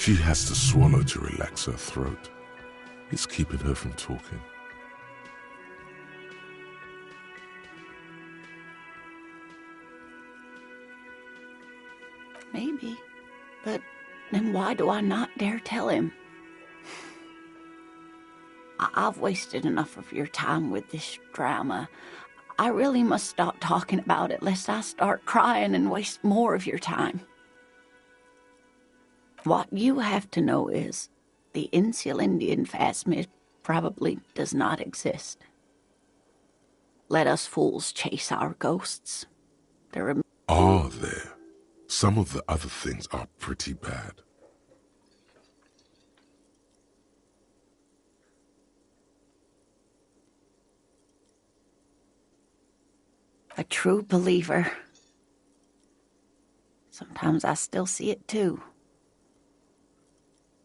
She has to swallow to relax her throat. It's keeping her from talking. Maybe. But then why do I not dare tell him? I've wasted enough of your time with this drama. I really must stop talking about it lest I start crying and waste more of your time. What you have to know is the Insulindian phasmid probably does not exist. Let us fools chase our ghosts. Are there? Some of the other things are pretty bad. A true believer. Sometimes I still see it too.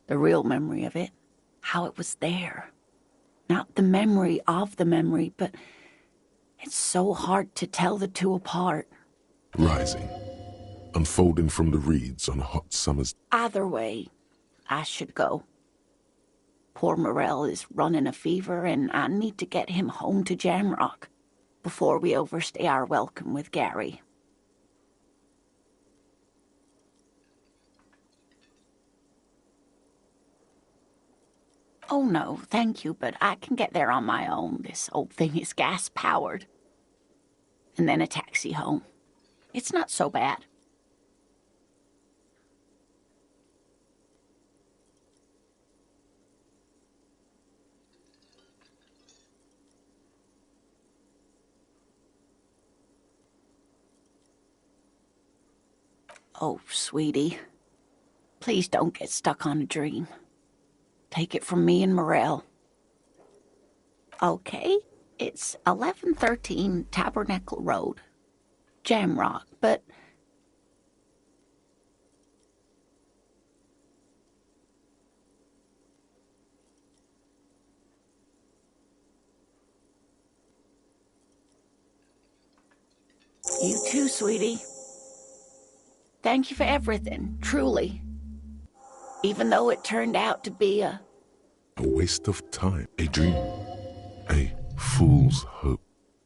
The real memory of it, how it was there. Not the memory of the memory, but it's so hard to tell the two apart. Rising, unfolding from the reeds on a hot summer's... Either way, I should go. Poor Morel is running a fever, and I need to get him home to Jamrock before we overstay our welcome with Gary. Oh no, thank you, but I can get there on my own. This old thing is gas-powered. And then a taxi home. It's not so bad. Oh, sweetie. Please don't get stuck on a dream. Take it from me and Morel. Okay, it's 1113 Tabernacle Road, Jamrock, but... You too, sweetie. Thank you for everything, truly. Even though it turned out to be a waste of time. A dream. A fool's hope.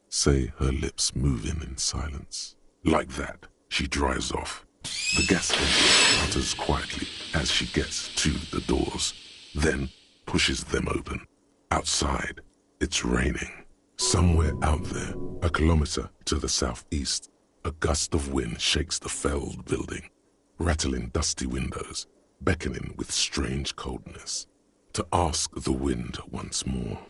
Say her lips moving in silence. Like that, she drives off. The gas engine mutters quietly as she gets to the doors, then pushes them open. Outside, it's raining. Somewhere out there, a kilometer to the southeast, a gust of wind shakes the felled building, rattling dusty windows, beckoning with strange coldness, to ask the wind once more.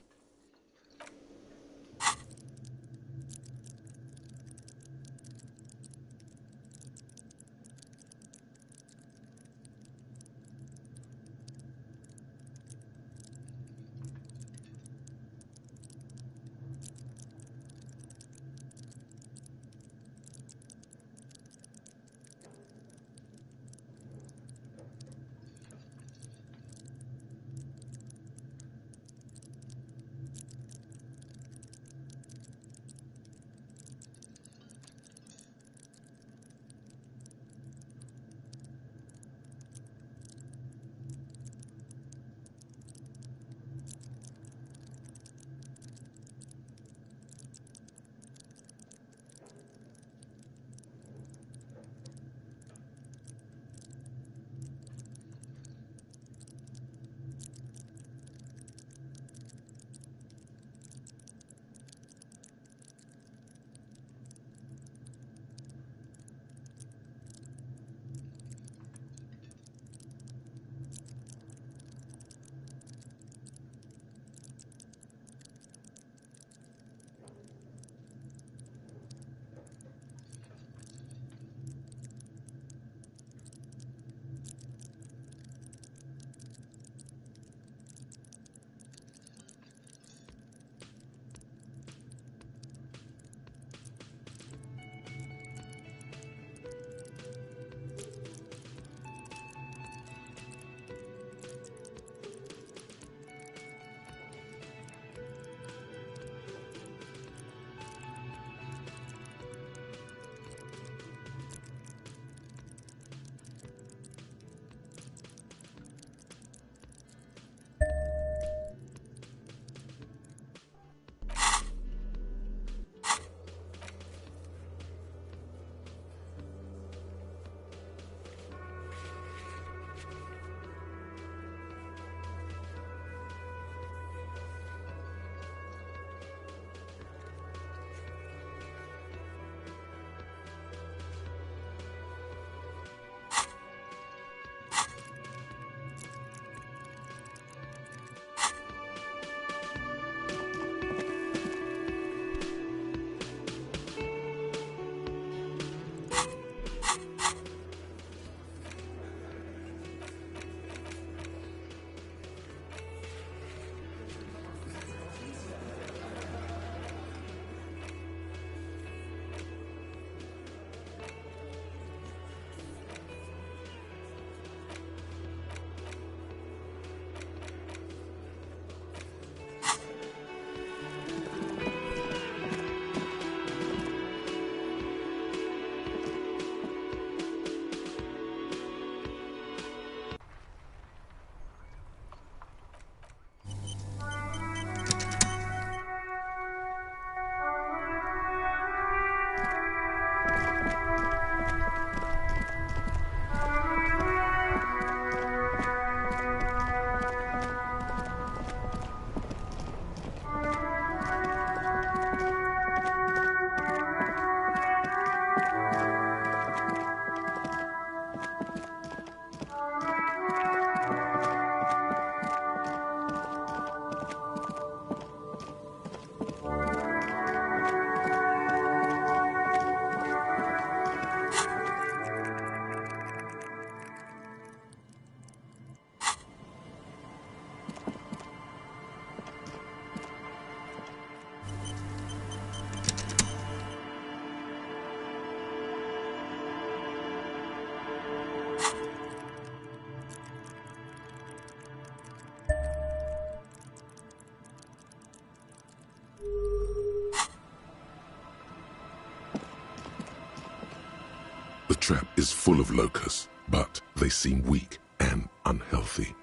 trap is full of locusts, but they seem weak and unhealthy.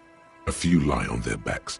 A few lie on their backs.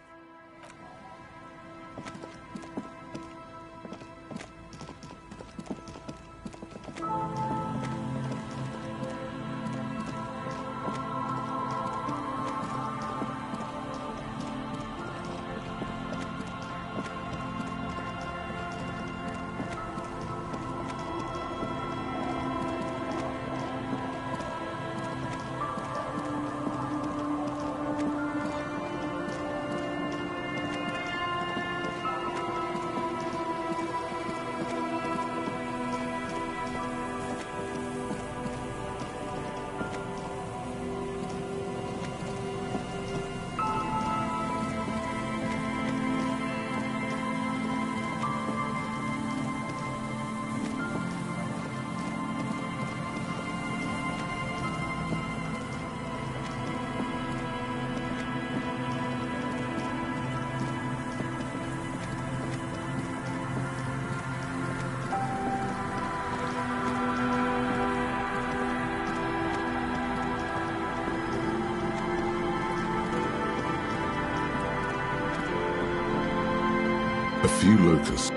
A few locusts.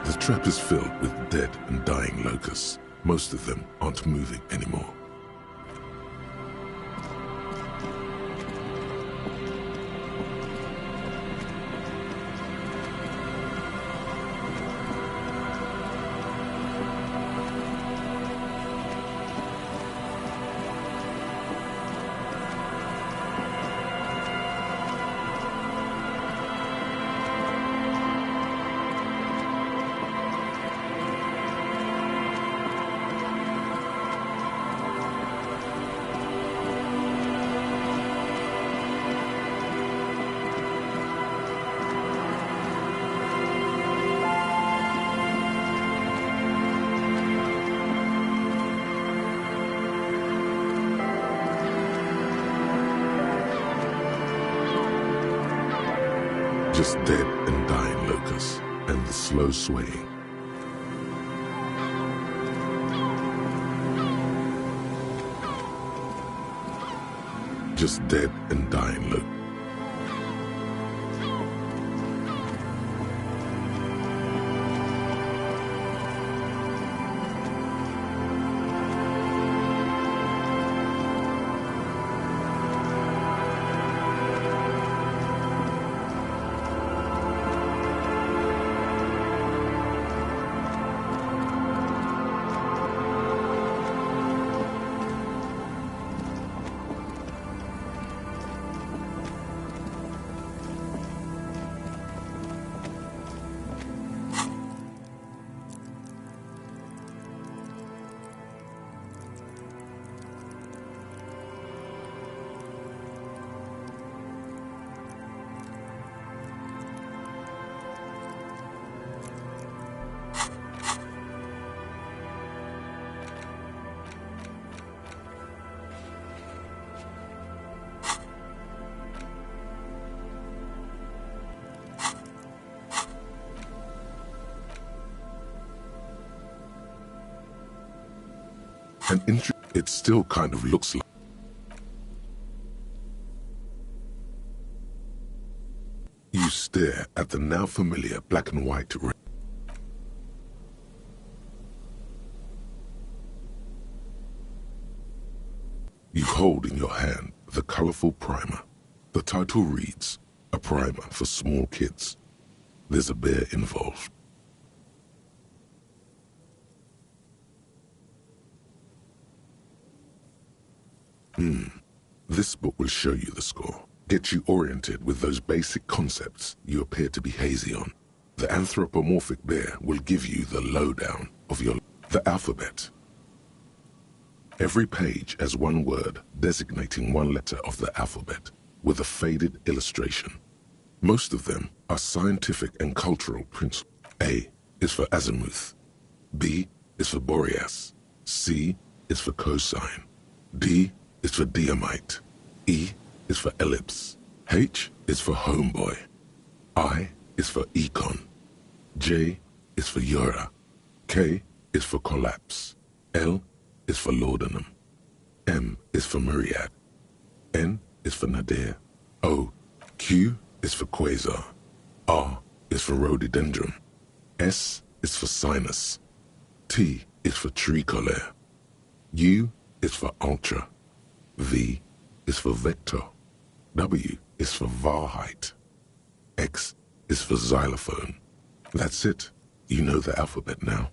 The trap is filled with dead and dying locusts. Most of them aren't moving anymore. Just dead and dying locusts, and the slow swaying. Just dead and dying locusts. And it still kind of looks like. You stare at the now familiar black and white ring. You hold in your hand the colorful primer. The title reads, "A primer for small kids." There's a bear involved. This book will show you the score, get you oriented with those basic concepts you appear to be hazy on. The anthropomorphic bear will give you the lowdown of the alphabet. Every page has one word designating one letter of the alphabet with a faded illustration. Most of them are scientific and cultural principles. A is for azimuth, B is for Boreas. C is for cosine. D is for diamite. E is for ellipse. H is for homeboy. I is for econ. J is for Eura. K is for collapse. L is for laudanum. M is for myriad. N is for nadir. O. Q is for quasar. R is for rhododendron. S is for sinus. T is for tricolor. U is for ultra. V is for vector. W is for Wahrheit. X is for xylophone. That's it. You know the alphabet now.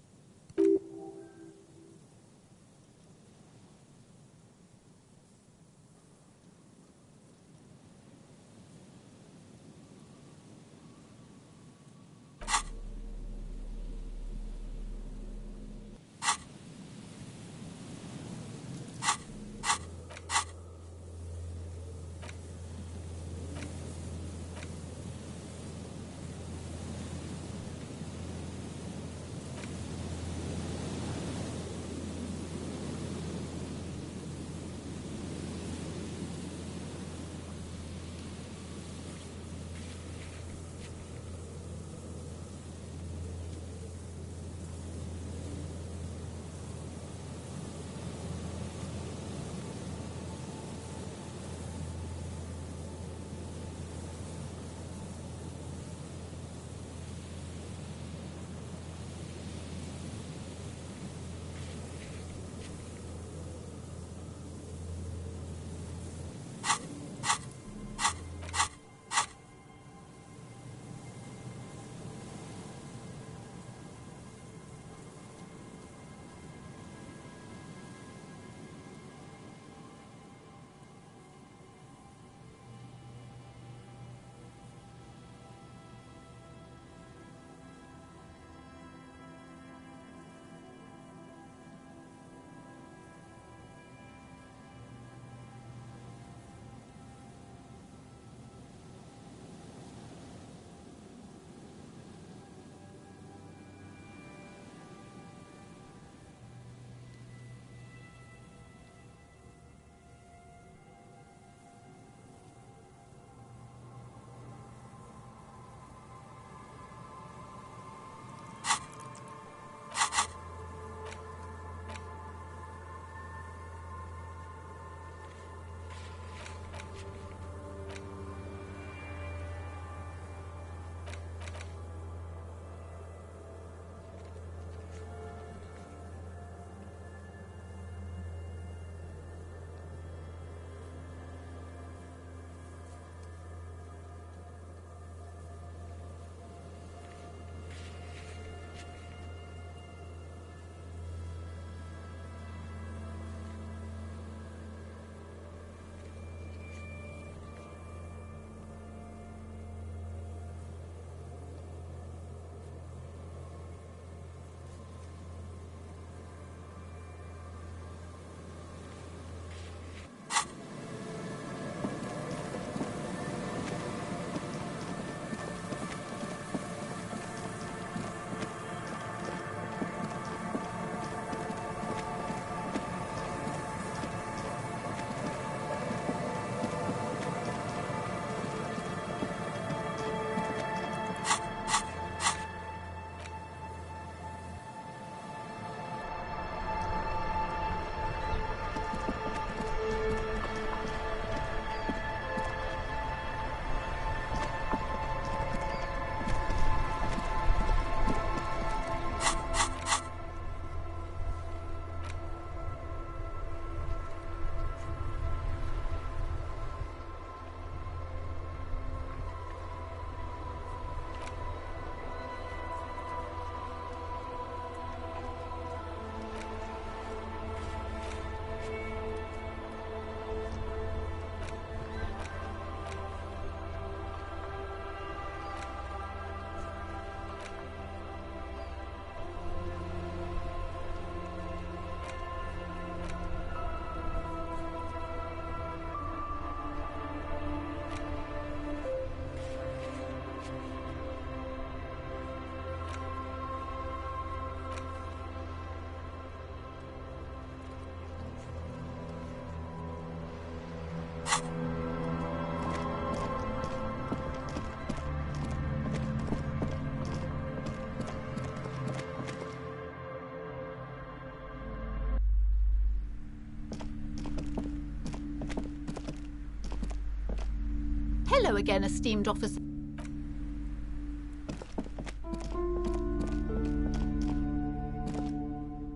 Hello again, esteemed officer.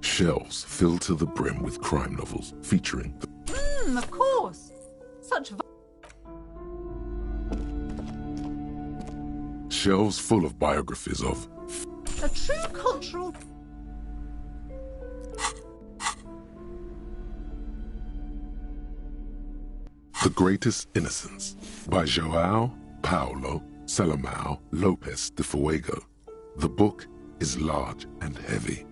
Shelves filled to the brim with crime novels featuring the Of course. Such shelves full of biographies of a true cultural... The Greatest Innocence by João Paulo Salomão Lopes de Fuego. The book is large and heavy.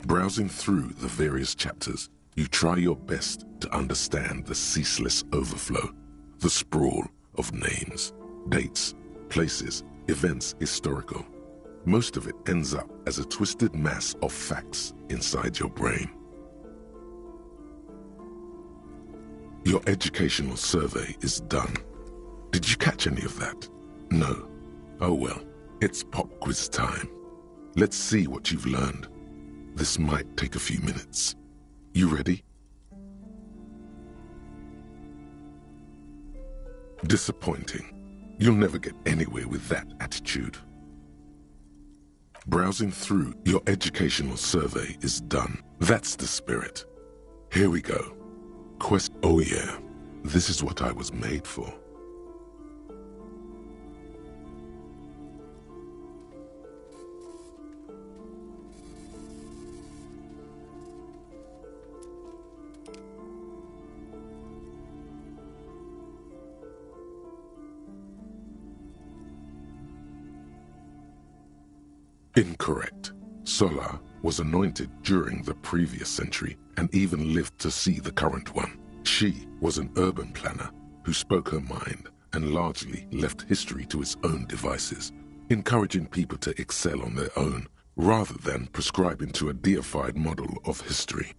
Browsing through the various chapters, you try your best to understand the ceaseless overflow, the sprawl of names, dates, places, events historical. Most of it ends up as a twisted mass of facts inside your brain. Your educational survey is done. Did you catch any of that? No. Oh well, it's pop quiz time. Let's see what you've learned. This might take a few minutes. You ready? Disappointing. You'll never get anywhere with that attitude. Browsing through your educational survey is done. That's the spirit. Here we go. Oh yeah, this is what I was made for. Incorrect. Sola was anointed during the previous century and even lived to see the current one. She was an urban planner who spoke her mind and largely left history to its own devices, encouraging people to excel on their own rather than prescribing to a deified model of history.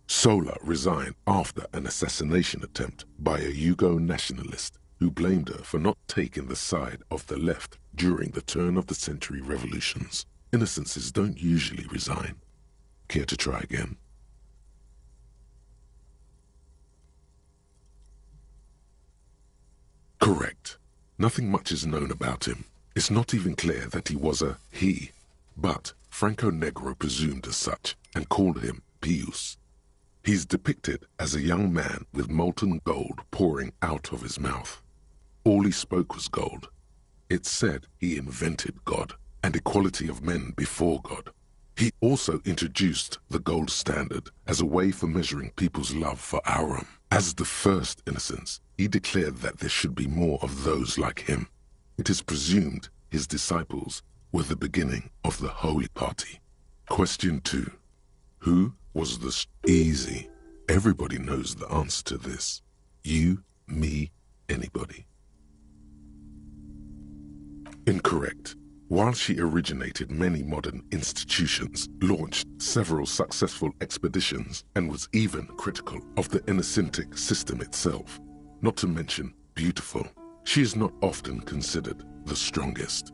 Sola resigned after an assassination attempt by a Yugo nationalist who blamed her for not taking the side of the left during the turn-of-the-century revolutions. Innocences don't usually resign. Care to try again? Correct. Nothing much is known about him. It's not even clear that he was a he, but Franco Negro presumed as such and called him Pius. He's depicted as a young man with molten gold pouring out of his mouth. All he spoke was gold. It's said he invented God and equality of men before God. He also introduced the gold standard as a way for measuring people's love for Aurum. As the first innocence, he declared that there should be more of those like him. It is presumed his disciples were the beginning of the Holy Party. Question 2. Who was the easy? Everybody knows the answer to this. You, me, anybody. Incorrect. While she originated many modern institutions, launched several successful expeditions, and was even critical of the Innocentic system itself, not to mention beautiful, she is not often considered the strongest.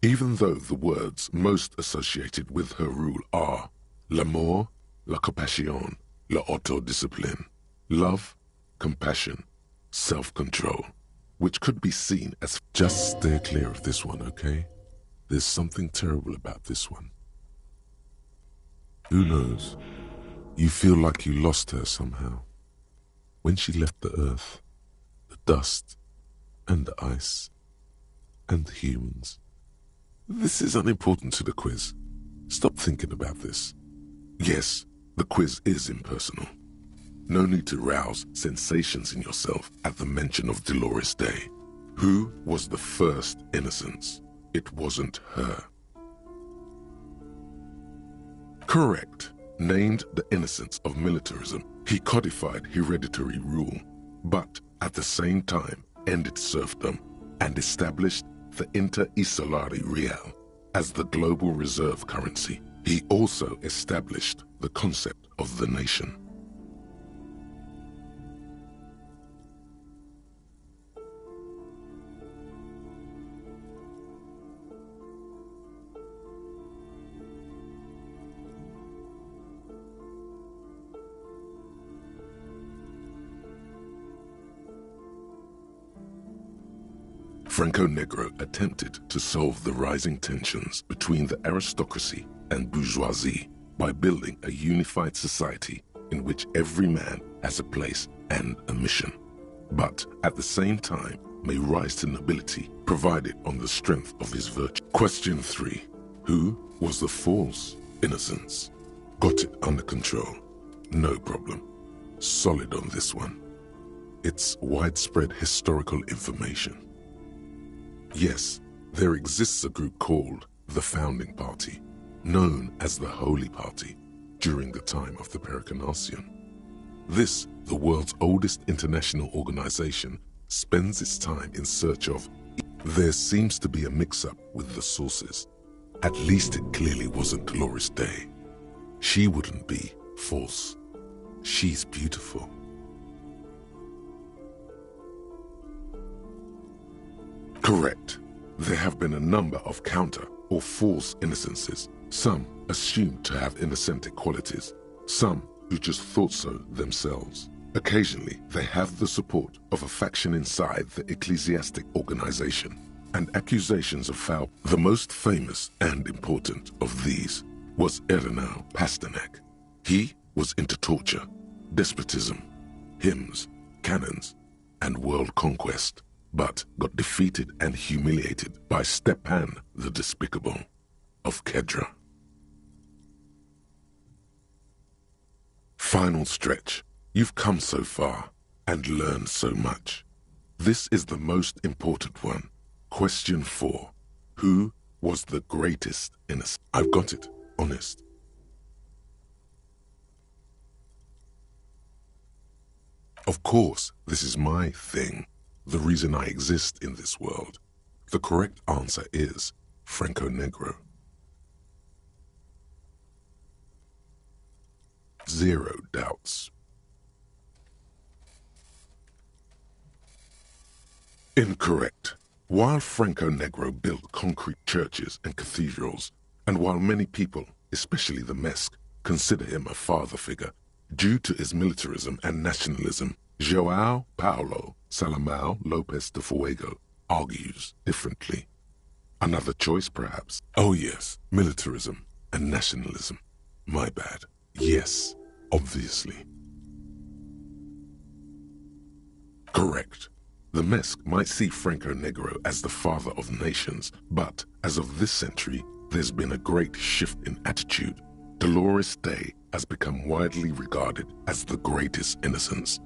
Even though the words most associated with her rule are l'amour, la compassion, la autodiscipline, love, compassion, self-control, which could be seen as... Just steer clear of this one, okay? There's something terrible about this one. Who knows? You feel like you lost her somehow. When she left the earth, the dust, and the ice, and the humans. This is unimportant to the quiz. Stop thinking about this. Yes, the quiz is impersonal. No need to rouse sensations in yourself at the mention of Dolores Day. Who was the first innocence? It wasn't her. Correct. Named the innocence of militarism, he codified hereditary rule, but at the same time ended serfdom and established the inter-isolari real as the global reserve currency. He also established the concept of the nation. Franco Negro attempted to solve the rising tensions between the aristocracy and bourgeoisie by building a unified society in which every man has a place and a mission, but at the same time may rise to nobility provided on the strength of his virtue. Question 3. Who was the false innocence? Got it under control. No problem. Solid on this one. It's widespread historical information. Yes, there exists a group called the Founding Party, known as the Holy Party, during the time of the Pericarnacian. This, the world's oldest international organization, spends its time in search of... There seems to be a mix-up with the sources. At least it clearly wasn't Dolores Day. She wouldn't be false. She's beautiful. Correct. There have been a number of counter or false innocences, some assumed to have innocentic qualities, some who just thought so themselves. Occasionally, they have the support of a faction inside the ecclesiastic organization, and accusations of foul. The most famous and important of these was Ernest Pasternak. He was into torture, despotism, hymns, cannons, and world conquest, but got defeated and humiliated by Stepan the Despicable of Kedra. Final stretch. You've come so far and learned so much. This is the most important one. Question 4. Who was the greatest innocent? I've got it. Honest. Of course, this is my thing. The reason I exist in this world. The correct answer is Franco Negro. 0 doubts. Incorrect. While Franco Negro built concrete churches and cathedrals, and while many people, especially the Mesque, consider him a father figure, due to his militarism and nationalism, João Paulo Salomão Lopes de Fuego argues differently. Another choice, perhaps? Oh yes, militarism and nationalism. My bad. Yes, obviously. Correct. The Mesque might see Franco Negro as the father of nations, but as of this century, there's been a great shift in attitude. Dolores Day has become widely regarded as the greatest innocence.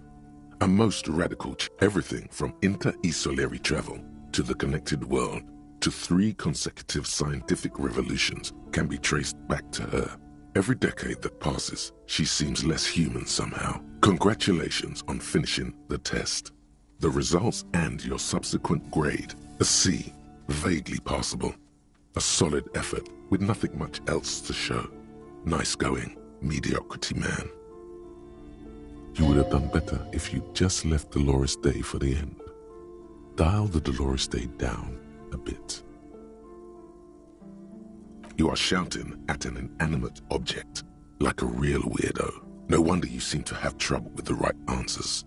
A most radical everything from inter-isolary travel to the connected world to 3 consecutive scientific revolutions can be traced back to her. Every decade that passes, she seems less human somehow. Congratulations on finishing the test. The results and your subsequent grade, a C, vaguely passable. A solid effort with nothing much else to show. Nice going, mediocrity man. You would have done better if you just left Dolores Day for the end. Dial the Dolores Day down a bit. You are shouting at an inanimate object, like a real weirdo. No wonder you seem to have trouble with the right answers.